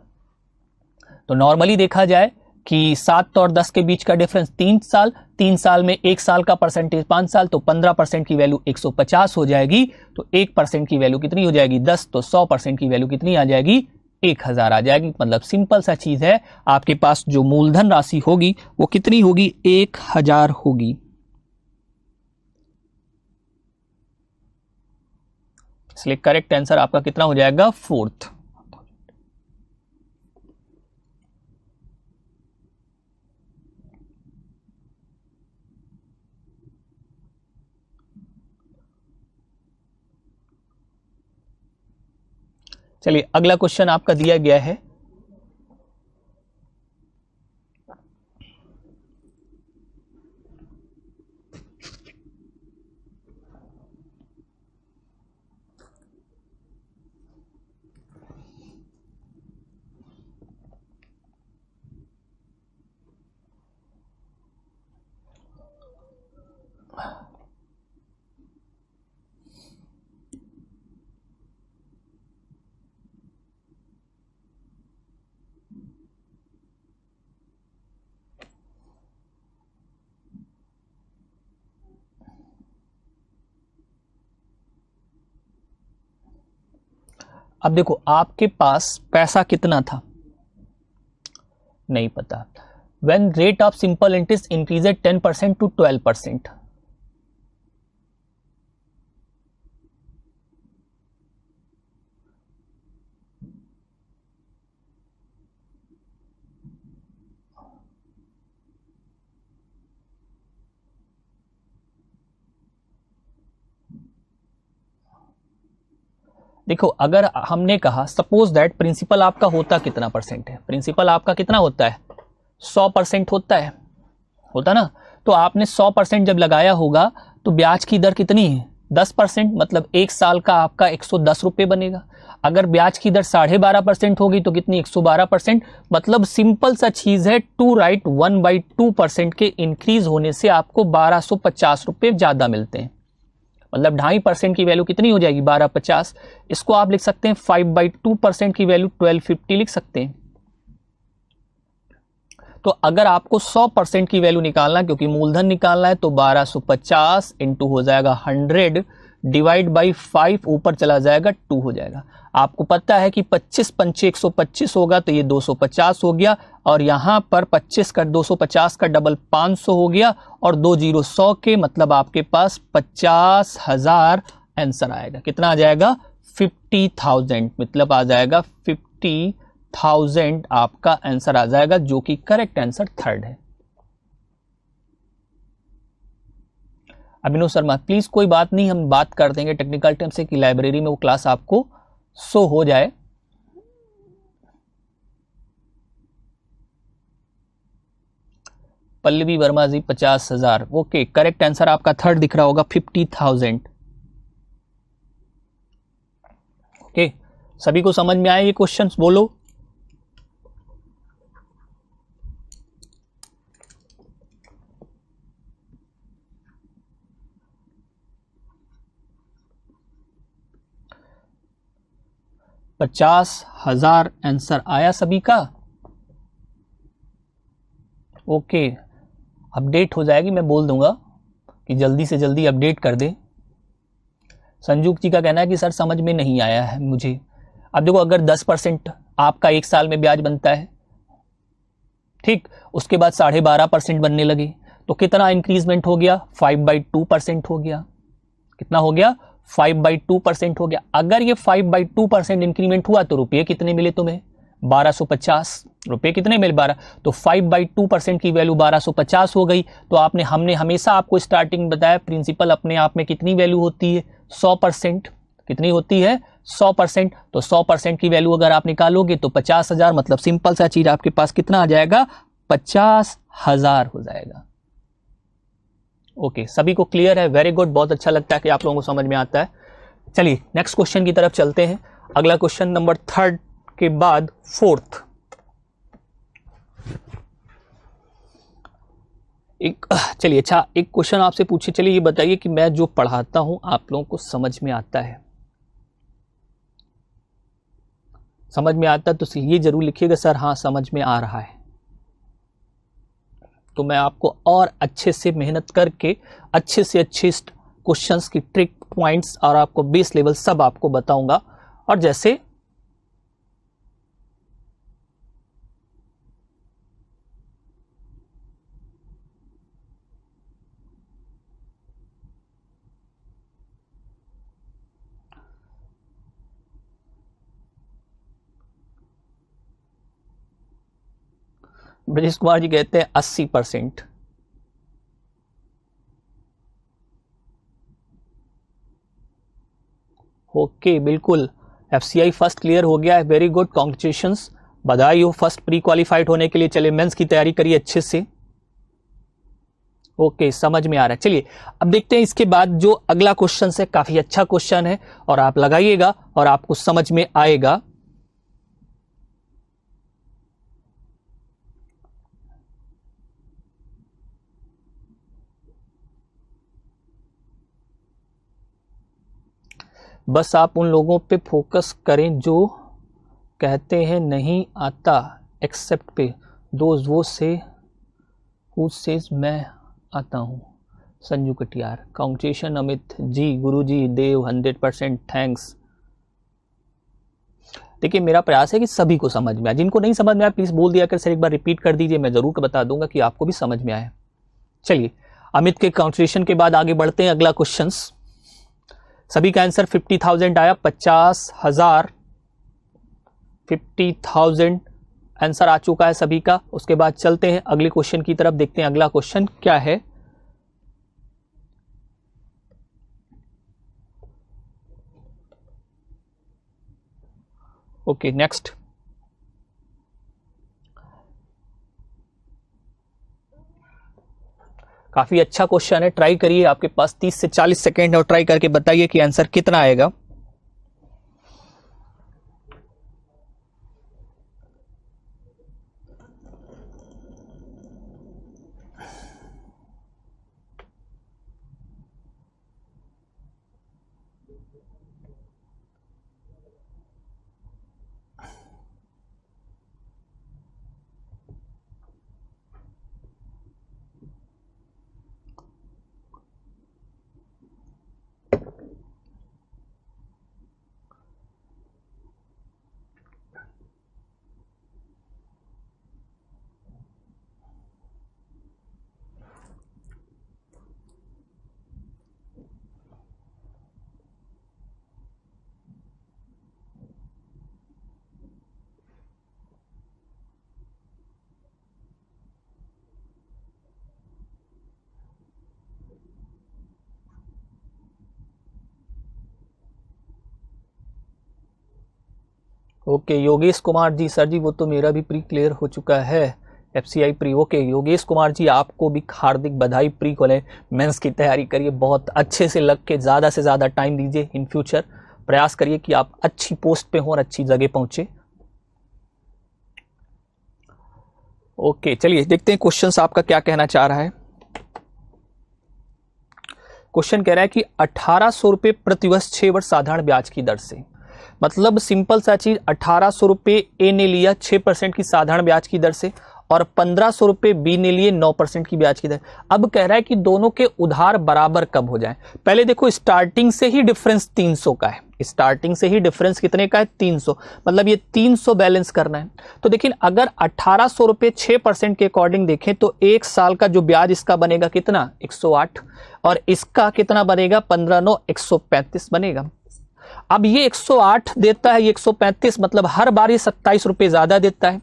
तो नॉर्मली देखा जाए कि 7 और 10 के बीच का डिफरेंस 3 साल, 3 साल में 1 साल का परसेंटेज 5 साल, तो 15% की वैल्यू 150 हो जाएगी। तो 1% की वैल्यू कितनी हो जाएगी, 10। तो 100% की वैल्यू कितनी आ जाएगी, 1000 आ जाएगी। मतलब सिंपल सा चीज है, आपके पास जो मूलधन राशि होगी वो कितनी होगी, 1000 होगी। इसलिए करेक्ट आंसर आपका कितना हो जाएगा, 4th। चलिए अगला क्वेश्चन आपका दिया गया है। अब देखो आपके पास पैसा कितना था, नहीं पता। When rate of simple interest increased 10% to 12%, देखो अगर हमने कहा सपोज दैट प्रिंसिपल आपका होता कितना परसेंट है, प्रिंसिपल आपका कितना होता है, 100% होता ना। तो आपने 100% जब लगाया होगा तो ब्याज की दर कितनी है, 10%, मतलब एक साल का आपका 110 रुपये बनेगा। अगर ब्याज की दर 12.5% होगी तो कितनी, 112%। मतलब सिंपल सा चीज है, टू राइट 1/2% के इंक्रीज होने से आपको 1250 रुपये ज्यादा मिलते हैं। मतलब 2.5% की वैल्यू कितनी हो जाएगी, 1250। इसको आप लिख सकते हैं 5/2% की वैल्यू 1250 लिख सकते हैं। तो अगर आपको 100% की वैल्यू निकालना, क्योंकि मूलधन निकालना है, तो 1250 इंटू हो जाएगा 100 डिवाइड बाई 5, ऊपर चला जाएगा 2 हो जाएगा। आपको पता है कि 25 पंचे 125 होगा तो ये 250 हो गया, और यहां पर 25 का 250 का डबल 500 हो गया, और 2 जीरो 100 के, मतलब आपके पास 50,000 आंसर आएगा। कितना आ जाएगा, 50,000, मतलब आ जाएगा 50,000 आपका आंसर आ जाएगा, जो कि करेक्ट आंसर थर्ड है। अभिनव शर्मा प्लीज, कोई बात नहीं, हम बात कर देंगे टेक्निकल टर्म से कि लाइब्रेरी में वो क्लास आपको शो हो जाए। पल्लवी वर्मा जी 50,000, ओके, करेक्ट आंसर आपका थर्ड दिख रहा होगा, 50,000। ओके, सभी को समझ में आए ये क्वेश्चंस, बोलो। $50,000 आंसर आया सभी का। ओके, अपडेट हो जाएगी, मैं बोल दूंगा कि जल्दी से जल्दी अपडेट कर दे। संजू जी का कहना है कि सर समझ में नहीं आया है मुझे। अब देखो, अगर 10% आपका एक साल में ब्याज बनता है, ठीक, उसके बाद 12.5% बनने लगे, तो कितना इंक्रीजमेंट हो गया, 5/2% हो गया। कितना हो गया, 5/2% हो गया। अगर ये 5/2% इंक्रीमेंट हुआ तो रुपये कितने मिले तुम्हें, 1250 रुपये कितने मिले, 12। तो 5/2% की वैल्यू 1250 हो गई। तो हमने हमेशा आपको स्टार्टिंग बताया, प्रिंसिपल अपने आप में कितनी वैल्यू होती है, 100%। कितनी होती है, 100%। तो 100% की वैल्यू अगर आप निकालोगे तो 50,000, मतलब सिंपल सा चीज आपके पास कितना आ जाएगा, 50,000 हो जाएगा। ओके, सभी को क्लियर है, वेरी गुड, बहुत अच्छा लगता है कि आप लोगों को समझ में आता है। चलिए नेक्स्ट क्वेश्चन की तरफ चलते हैं। अगला क्वेश्चन नंबर 3 के बाद 4th, चलिए अच्छा एक क्वेश्चन आपसे पूछे, चलिए ये बताइए कि मैं जो पढ़ाता हूं आप लोगों को समझ में आता है, समझ में आता है तो ये जरूर लिखिएगा सर हाँ समझ में आ रहा है। तो मैं आपको और अच्छे से मेहनत करके अच्छे से अच्छे क्वेश्चंस की ट्रिक पॉइंट्स और आपको बेस लेवल सब आपको बताऊंगा। और जैसे ब्रजेश कुमार जी कहते हैं 80%। ओके बिल्कुल, एफसीआई फर्स्ट क्लियर हो गया है, वेरी गुड, कॉन्ग्रेचुलेशंस, बधाई हो फर्स्ट प्री क्वालिफाइड होने के लिए। चलिए मेंस की तैयारी करिए अच्छे से। ओके समझ में आ रहा है। चलिए अब देखते हैं इसके बाद जो अगला क्वेश्चन है, काफी अच्छा क्वेश्चन है और आप लगाइएगा और आपको समझ में आएगा। बस आप उन लोगों पे फोकस करें जो कहते हैं नहीं आता, एक्सेप्ट पे दोस्त वो से हु सेज मैं आता हूं। संजू कटियार, कांग्रेचुलेशन अमित जी, गुरु जी, देव 100% थैंक्स। देखिए मेरा प्रयास है कि सभी को समझ में आए, जिनको नहीं समझ में आया प्लीज बोल दिया कर सर एक बार रिपीट कर दीजिए, मैं जरूर बता दूंगा कि आपको भी समझ में आया। चलिए अमित के काउंसिलेशन के बाद आगे बढ़ते हैं। अगला क्वेश्चन, सभी का आंसर 50,000 आया, 50,000 50,000 आंसर आ चुका है सभी का। उसके बाद चलते हैं अगले क्वेश्चन की तरफ, देखते हैं अगला क्वेश्चन क्या है। ओके नेक्स्ट, काफी अच्छा क्वेश्चन है, ट्राई करिए, आपके पास 30 से 40 सेकेंड है और ट्राई करके बताइए कि आंसर कितना आएगा। ओके योगेश कुमार जी, सर जी वो तो मेरा भी प्री क्लियर हो चुका है, FCI pre. Okay Yogesh Kumar ji आपको भी हार्दिक बधाई, प्री कॉलेज मेंस की तैयारी करिए, बहुत अच्छे से लग के ज़्यादा से ज़्यादा टाइम दीजिए, इन फ्यूचर प्रयास करिए कि आप अच्छी पोस्ट पे हो और अच्छी जगह पहुंचे। ओके चलिए देखते हैं क्वेश्चन आपका क्या कहना चाह रहा है। क्वेश्चन कह रहा है कि 1800 रुपये प्रतिवर्ष 6 वर्ष साधारण ब्याज की दर से, मतलब सिंपल सा चीज, 1800 रुपये ए ने लिया 6% की साधारण ब्याज की दर से और 1500 रुपये बी ने लिए 9% की ब्याज की दर। अब कह रहा है कि दोनों के उधार बराबर कब हो जाएं। पहले देखो स्टार्टिंग से ही डिफरेंस 300 का है, स्टार्टिंग से ही डिफरेंस कितने का है 300, मतलब ये 300 बैलेंस करना है। तो देखिए अगर 1800 रुपये 6% के अकॉर्डिंग देखें तो एक साल का जो ब्याज इसका बनेगा कितना 108 और इसका कितना बनेगा 15 135 बनेगा। अब ये 108 देता है, ये 135, मतलब हर बार ये 27 रुपये ज्यादा देता है।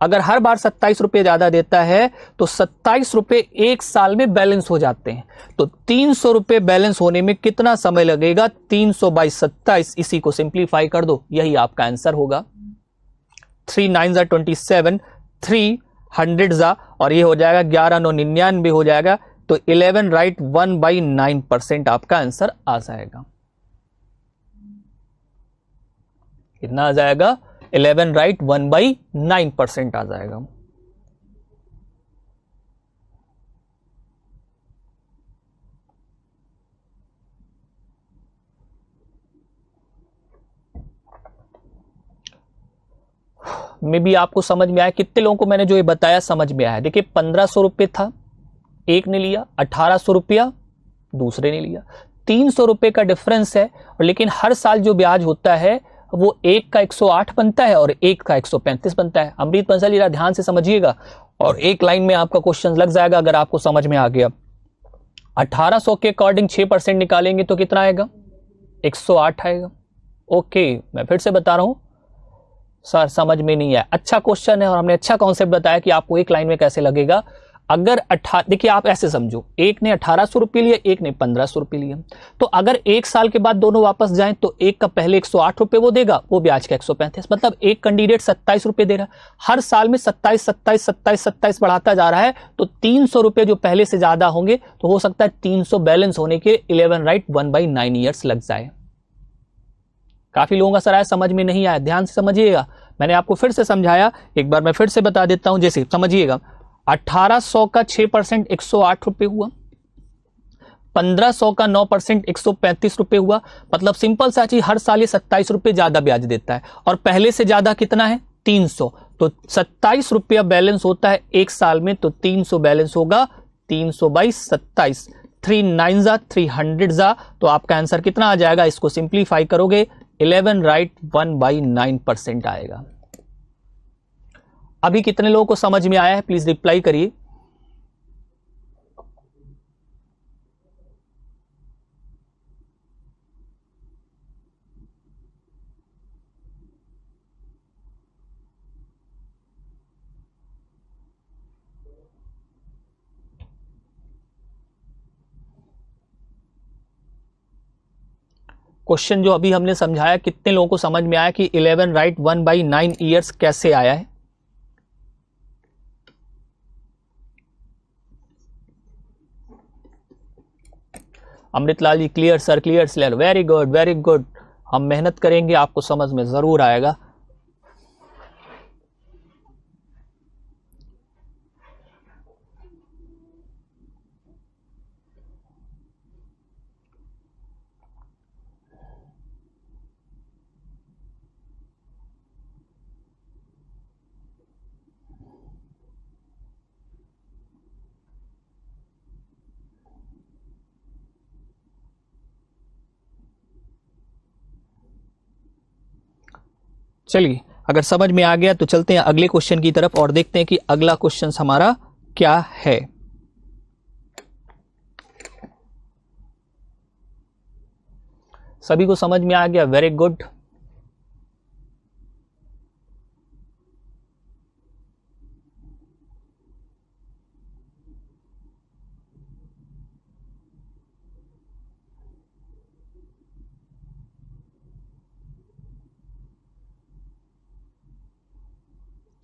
अगर हर बार 27 रुपये ज्यादा देता है तो 27 रुपये एक साल में बैलेंस हो जाते हैं। तो 300 रुपये बैलेंस होने में कितना समय लगेगा, 300 बाई 27, इसी को सिंप्लीफाई कर दो, यही आपका आंसर होगा। 3 9 जा 27, 300 जा और ये हो जाएगा 11 9 99 हो जाएगा। तो 11 राइट 1/9% आपका आंसर आ जाएगा। कितना आ जाएगा 11 राइट 1/9% आ जाएगा। में भी आपको समझ में आया, कितने लोगों को मैंने जो ये बताया समझ में आया। देखिए 1500 रुपये था, एक ने लिया, 1800 रुपया दूसरे ने लिया, 300 रुपये का डिफरेंस है। और लेकिन हर साल जो ब्याज होता है वो एक का 108 बनता है और एक का 135 बनता है। अमृत बंसल जरा ध्यान से समझिएगा और एक लाइन में आपका क्वेश्चन लग जाएगा अगर आपको समझ में आ गया। 1800 के अकॉर्डिंग 6% निकालेंगे तो कितना आएगा 108 आएगा। ओके मैं फिर से बता रहा हूं सर समझ में नहीं आया, अच्छा क्वेश्चन है और हमने अच्छा कॉन्सेप्ट बताया कि आपको एक लाइन में कैसे लगेगा। अगर देखिए आप ऐसे समझो, एक ने 1800 रुपये लिया, एक ने 1500 रुपये लिया, तो अगर एक साल के बाद दोनों वापस जाएं तो एक का पहले 108 रुपये वो देगा, वो ब्याज का 135, मतलब एक कैंडिडेट 27 रुपये दे रहा है, हर साल में 27 27 27 27 बढ़ाता जा रहा है। तो 300 रुपये जो पहले से ज्यादा होंगे तो हो सकता है 300 बैलेंस होने के 11 राइट 1/9 ईयर्स लग जाए। काफी लोगों का सर आया समझ में नहीं आया, ध्यान से समझिएगा, मैंने आपको फिर से समझाया, एक बार मैं फिर से बता देता हूं। जैसे समझिएगा 1800 का 6% 108 रुपये हुआ, 1500 का 9% 135 रुपये हुआ, मतलब सिंपल सा चीज, हर साल ये 27 रुपये ज्यादा ब्याज देता है और पहले से ज्यादा कितना है 300, तो 27 रुपया बैलेंस होता है एक साल में, तो 300 बैलेंस होगा 300 बाई 27, 3 9 जा 300 जा, तो आपका आंसर कितना आ जाएगा, इसको सिंप्लीफाई करोगे 11 राइट 1/9% आएगा। अभी कितने लोगों को समझ में आया है, प्लीज रिप्लाई करिए। क्वेश्चन जो अभी हमने समझाया, कितने लोगों को समझ में आया कि 11 राइट 1/9 ईयर्स कैसे आया है? Amritlal ji clear sir, clear sir, very good very good. हम मेहनत करेंगे, आपको समझ में जरूर आएगा। चलिए, अगर समझ में आ गया तो चलते हैं अगले क्वेश्चन की तरफ और देखते हैं कि अगला क्वेश्चन हमारा क्या है। सभी को समझ में आ गया, वेरी गुड।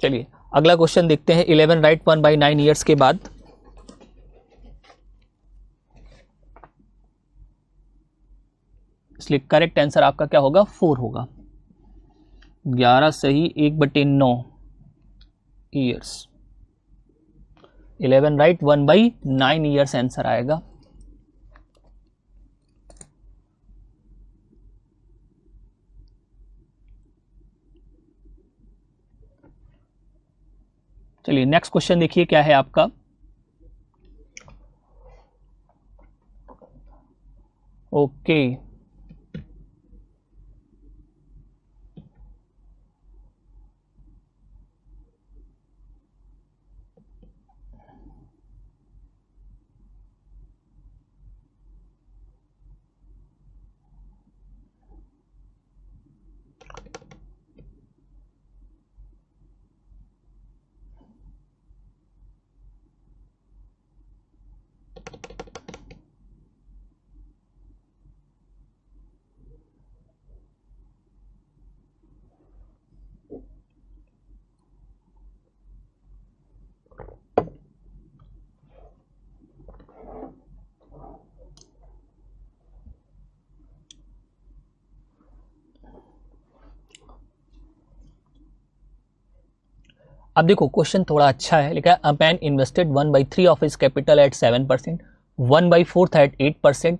चलिए अगला क्वेश्चन देखते हैं। 11 राइट 1/9 ईयर्स के बाद इसलिए करेक्ट आंसर आपका क्या होगा? 4 होगा। 11 सही 1/9 ईयर्स। 11 राइट 1/9 ईयर्स आंसर आएगा। चलिए नेक्स्ट क्वेश्चन देखिए क्या है आपका। ओके, अब देखो क्वेश्चन थोड़ा अच्छा है। लिखा है a man invested 1/3 of his capital at 7%, 1/4 at 8%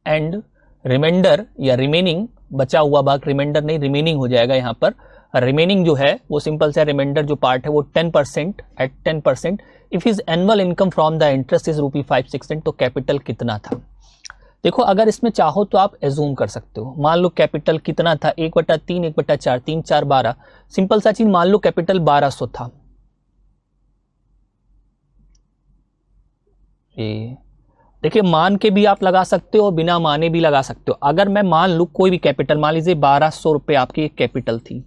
and reminder या रिमेनिंग, बचा हुआ भाग, रिमाइंडर नहीं रिमेनिंग हो जाएगा यहाँ पर। रिमेनिंग जो है वो सिंपल से रिमाइंडर जो पार्ट है वो 10% at 10%। If his annual income from the interest is ₹5,600, तो कैपिटल कितना था? देखो अगर इसमें चाहो तो आप एज्यूम कर सकते हो। मान लो कैपिटल कितना था? 1/3 1/4 3 4 12। सिंपल सा चीज, मान लो कैपिटल 1200 था। ये देखिए, मान के भी आप लगा सकते हो, बिना माने भी लगा सकते हो। अगर मैं मान लूं कोई भी कैपिटल, मान लीजिए 1200 रुपए आपकी कैपिटल थी,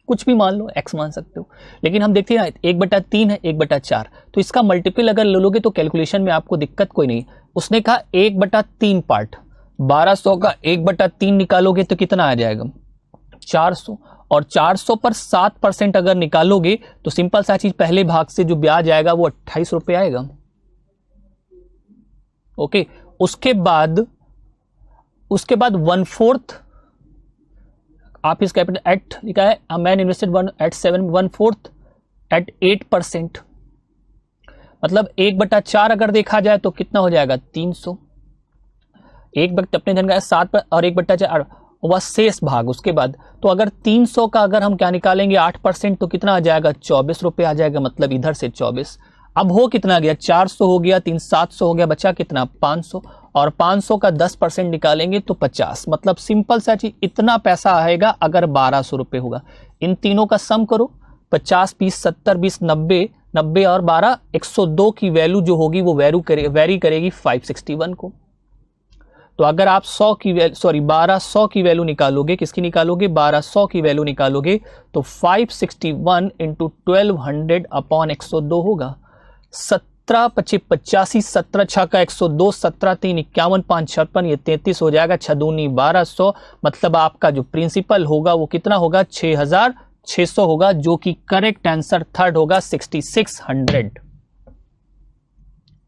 कुछ भी मान लो, एक्स मान सकते हो। लेकिन हम देखते हैं 1/3 है 1/4, तो इसका मल्टीपल अगर ले लोगे तो कैलकुलेशन में आपको दिक्कत कोई नहीं। उसने कहा 1/3 पार्ट, 1200 का 1/3 निकालोगे तो कितना आ जाएगा? 400। और 400 पर 7% अगर निकालोगे तो सिंपल सा चीज, पहले भाग से जो ब्याज आएगा वो 28 रुपए आएगा। ओके, उसके बाद 1/4 आप इस कैपिटल एट लिखा है अ मैन इन्वेस्टेड 1/4 एट 8%, मतलब 1/4 अगर देखा जाए तो कितना हो जाएगा? 300। अपने धन का 7 पर और 1/4 वह शेष भाग उसके बाद। तो अगर 300 का अगर हम क्या निकालेंगे 8% तो कितना आ जाएगा? 24 रुपए आ जाएगा, मतलब इधर से 24। अब हो कितना गया? 400 हो गया, 700 हो गया, बचा कितना? 500। और 500 का 10% निकालेंगे तो 50, मतलब सिंपल सा चीज, इतना पैसा आएगा अगर 1200 रुपए होगा। इन तीनों का सम करो, 50 20 70 20 90, 90 और 12 102 की वैल्यू जो होगी वो वेरी करेगी 561 को। तो अगर आप 1200 की वैल्यू निकालोगे, किसकी निकालोगे, 1200 की वैल्यू निकालोगे, तो 561 इंटू 1200 अपॉन 102 होगा। 17 25 85, 17 6 का 102, 17 3 51 5 56, ये 33 हो जाएगा, 6 दूनी 1200, मतलब आपका जो प्रिंसिपल होगा वो कितना होगा, 6600 होगा, जो कि करेक्ट आंसर थर्ड होगा, 6600।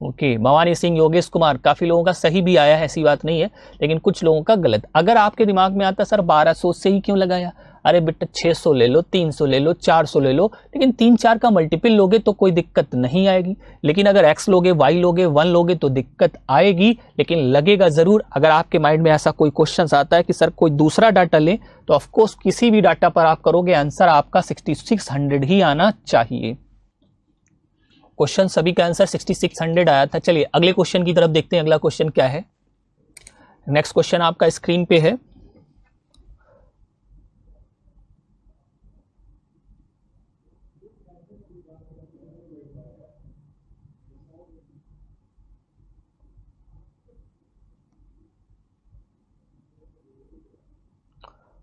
ओके, भवानी सिंह, योगेश कुमार, काफी लोगों का सही भी आया है, ऐसी बात नहीं है, लेकिन कुछ लोगों का गलत। अगर आपके दिमाग में आता सर 1200 से ही क्यों लगाया, अरे बेटा 600 ले लो, 300 ले लो, 400 ले लो, लेकिन 3 4 का मल्टीपल लोगे तो कोई दिक्कत नहीं आएगी। लेकिन अगर x लोगे, y लोगे, 1 लोगे तो दिक्कत आएगी, लेकिन लगेगा जरूर। अगर आपके माइंड में ऐसा कोई क्वेश्चन आता है कि सर कोई दूसरा डाटा लें, तो ऑफकोर्स किसी भी डाटा पर आप करोगे आंसर आपका 6600 ही आना चाहिए। क्वेश्चन सभी का आंसर 6600 आया था। चलिए अगले क्वेश्चन की तरफ देखते हैं, अगला क्वेश्चन क्या है। नेक्स्ट क्वेश्चन आपका स्क्रीन पे है।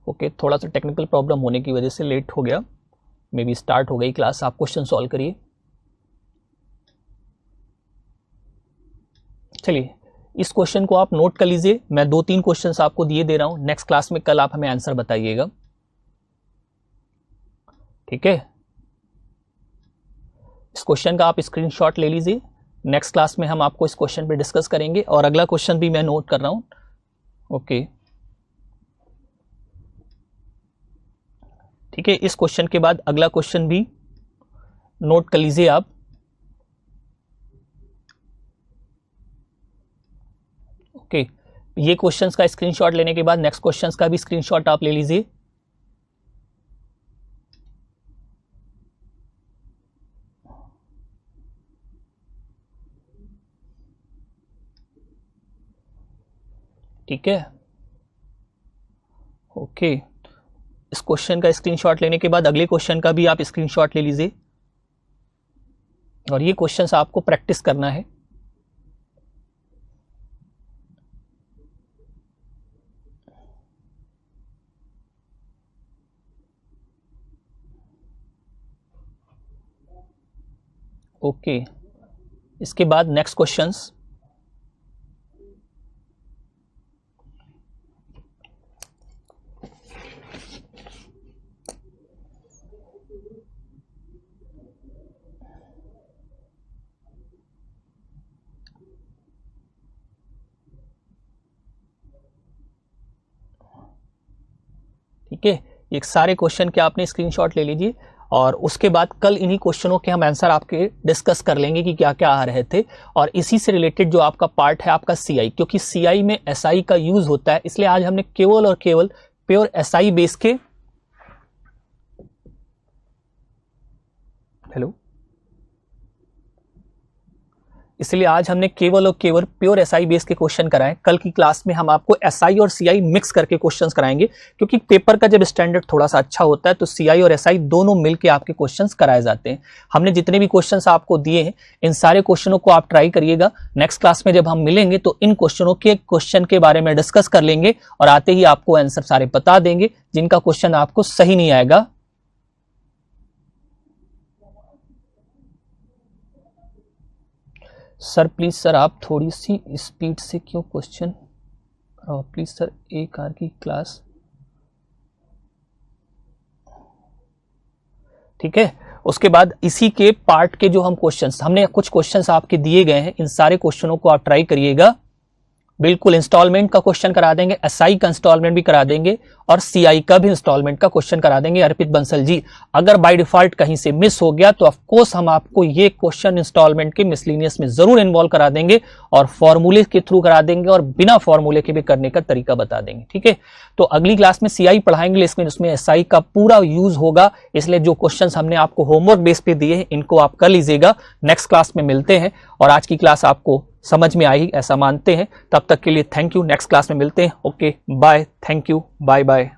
ओके, थोड़ा सा टेक्निकल प्रॉब्लम होने की वजह से लेट हो गया, मे बी स्टार्ट हो गई क्लास। आप क्वेश्चन सॉल्व करिए। चलिए इस क्वेश्चन को आप नोट कर लीजिए, मैं 2-3 क्वेश्चंस आपको दिए दे रहा हूं, नेक्स्ट क्लास में कल आप हमें आंसर बताइएगा, ठीक है। इस क्वेश्चन का आप स्क्रीनशॉट ले लीजिए, नेक्स्ट क्लास में हम आपको इस क्वेश्चन पे डिस्कस करेंगे। और अगला क्वेश्चन भी मैं नोट कर रहा हूं। ओके, ठीक है, इस क्वेश्चन के बाद अगला क्वेश्चन भी नोट कर लीजिए आप। ओके, ये क्वेश्चंस का स्क्रीनशॉट लेने के बाद नेक्स्ट क्वेश्चंस का भी स्क्रीनशॉट आप ले लीजिए। ठीक है, ओके, इस क्वेश्चन का स्क्रीनशॉट लेने के बाद अगले क्वेश्चन का भी आप स्क्रीनशॉट ले लीजिए। और ये क्वेश्चंस आपको प्रैक्टिस करना है। ओके, इसके बाद नेक्स्ट क्वेश्चंस। ठीक है, ये सारे क्वेश्चन के आपने स्क्रीनशॉट ले लीजिए, और उसके बाद कल इन्हीं क्वेश्चनों के हम आंसर आपके डिस्कस कर लेंगे कि क्या क्या आ रहे थे। और इसी से रिलेटेड जो आपका पार्ट है आपका सीआई, क्योंकि सीआई में एसआई का यूज होता है, इसलिए आज हमने केवल और केवल प्योर एसआई बेस के इसलिए आज हमने केवल और केवल प्योर एसआई बेस के क्वेश्चन कराए। कल की क्लास में हम आपको एसआई और सीआई मिक्स करके क्वेश्चंस कराएंगे, क्योंकि पेपर का जब स्टैंडर्ड थोड़ा सा अच्छा होता है तो सीआई और एसआई दोनों मिलके आपके क्वेश्चंस कराए जाते हैं। हमने जितने भी क्वेश्चंस आपको दिए हैं इन सारे क्वेश्चनों को आप ट्राई करिएगा। नेक्स्ट क्लास में जब हम मिलेंगे तो इन क्वेश्चनों के क्वेश्चन के बारे में डिस्कस कर लेंगे, और आते ही आपको आंसर सारे बता देंगे। जिनका क्वेश्चन आपको सही नहीं आएगा, सर प्लीज सर आप थोड़ी सी स्पीड से क्यों क्वेश्चन, प्लीज सर एक आर की क्लास, ठीक है। उसके बाद इसी के पार्ट के जो हम क्वेश्चंस, हमने कुछ क्वेश्चंस आपके दिए गए हैं, इन सारे क्वेश्चनों को आप ट्राई करिएगा। बिल्कुल इंस्टॉलमेंट का क्वेश्चन करा देंगे, एसआई का इंस्टॉलमेंट भी करा देंगे, और सीआई का भी इंस्टॉलमेंट का क्वेश्चन करा देंगे अर्पित बंसल जी। अगर बाय डिफॉल्ट कहीं से मिस हो गया तो ऑफ कोर्स हम आपको ये क्वेश्चन इंस्टॉलमेंट के मिसलिनियस में जरूर इन्वॉल्व करा देंगे, और फॉर्मूले के थ्रू करा देंगे, और बिना फॉर्मूले के भी करने का तरीका बता देंगे, ठीक है। तो अगली क्लास में सीआई पढ़ाएंगे, लेकिन उसमें एसआई का पूरा यूज होगा, इसलिए जो क्वेश्चन हमने आपको होमवर्क बेस पे दिए हैं इनको आप कर लीजिएगा। नेक्स्ट क्लास में मिलते हैं, और आज की क्लास आपको समझ में आई ऐसा मानते हैं। तब तक के लिए थैंक यू, नेक्स्ट क्लास में मिलते हैं। Okay bye, thank you, bye bye.